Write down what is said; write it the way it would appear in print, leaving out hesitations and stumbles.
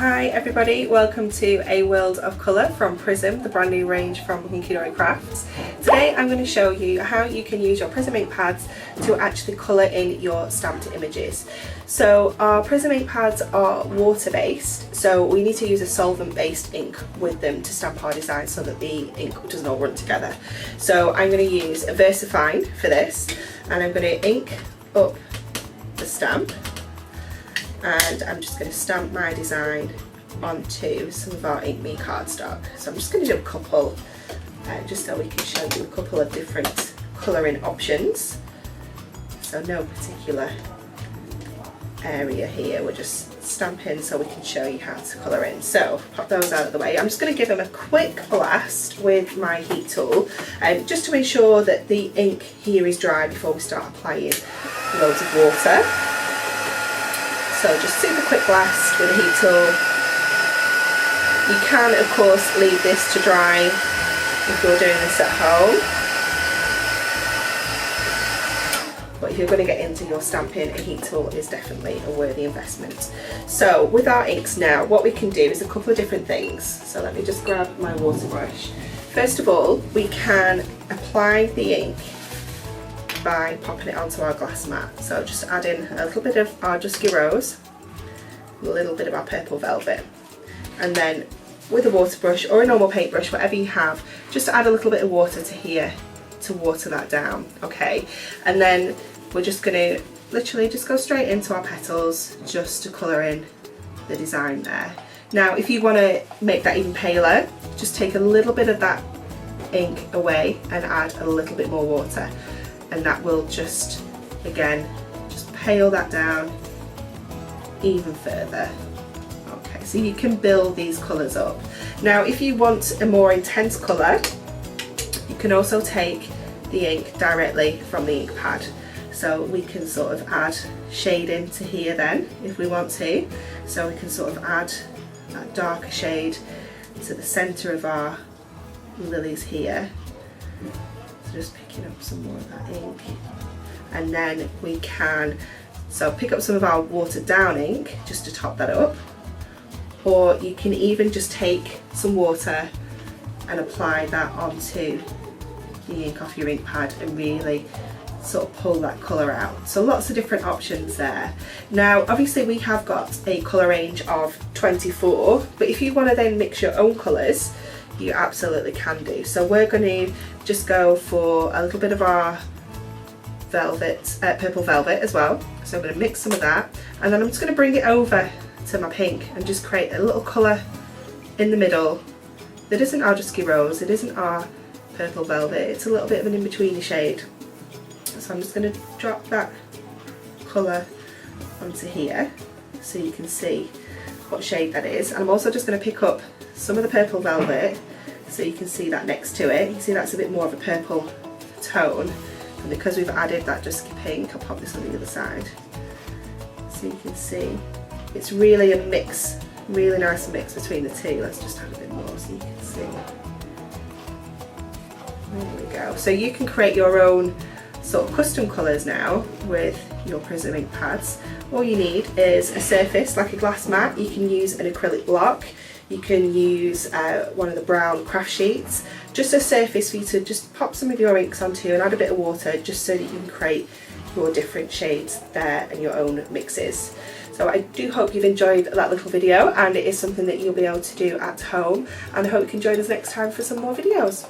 Hi everybody, welcome to A World of Colour from Prism, the brand new range from Hunkydory Crafts. Today I'm going to show you how you can use your Prism ink pads to actually colour in your stamped images. So our Prism ink pads are water based, so we need to use a solvent based ink with them to stamp our design so that the ink doesn't all run together. So I'm going to use a VersaFine for this, and I'm going to ink up the stamp. And I'm just going to stamp my design onto some of our Ink Me cardstock. So I'm just going to do a couple, just so we can show you a couple of different colouring options. So no particular area here, we're just stamping so we can show you how to colour in. So pop those out of the way. I'm just going to give them a quick blast with my heat tool, just to ensure that the ink here is dry before we start applying loads of water. So just super quick blast with a heat tool. You can of course leave this to dry if you're doing this at home, but if you're going to get into your stamping, a heat tool is definitely a worthy investment. So with our inks now, what we can do is a couple of different things. So let me just grab my water brush. First of all, we can apply the ink by popping it onto our glass mat. So just add in a little bit of our Dusky Rose, a little bit of our Purple Velvet, and then with a water brush or a normal paintbrush, whatever you have, just add a little bit of water to here to water that down, okay? And then we're just going to literally just go straight into our petals just to colour in the design there. Now if you want to make that even paler, just take a little bit of that ink away and add a little bit more water, and that will just, again, just pale that down even further. Okay, so you can build these colours up. Now if you want a more intense colour, you can also take the ink directly from the ink pad. So we can sort of add shading to here then, if we want to. So we can sort of add that darker shade to the centre of our lilies here. Just picking up some more of that ink, and then we can pick up some of our watered down ink just to top that up, or you can even just take some water and apply that onto the ink off your ink pad and really sort of pull that colour out. So lots of different options there. Now obviously we have got a colour range of 24, but if you want to then mix your own colours, you absolutely can do. So we're going to just go for a little bit of our velvet, Purple Velvet as well. So I'm going to mix some of that, and then I'm just going to bring it over to my pink and just create a little colour in the middle that isn't our Dusky Rose, it isn't our Purple Velvet, it's a little bit of an in-between shade. So I'm just going to drop that colour onto here so you can see what shade that is, and I'm also just going to pick up some of the Purple Velvet so you can see that next to it. You can see that's a bit more of a purple tone, and because we've added that Dusky Pink, I'll pop this on the other side so you can see it's really a mix, really nice mix between the two. Let's just add a bit more so you can see. There we go. So you can create your own sort of custom colours now with your Prism ink pads. All you need is a surface like a glass mat. You can use an acrylic block, you can use one of the brown craft sheets, just a surface for you to just pop some of your inks onto and add a bit of water just so that you can create your different shades there and your own mixes. So I do hope you've enjoyed that little video, and it is something that you'll be able to do at home, and I hope you can join us next time for some more videos.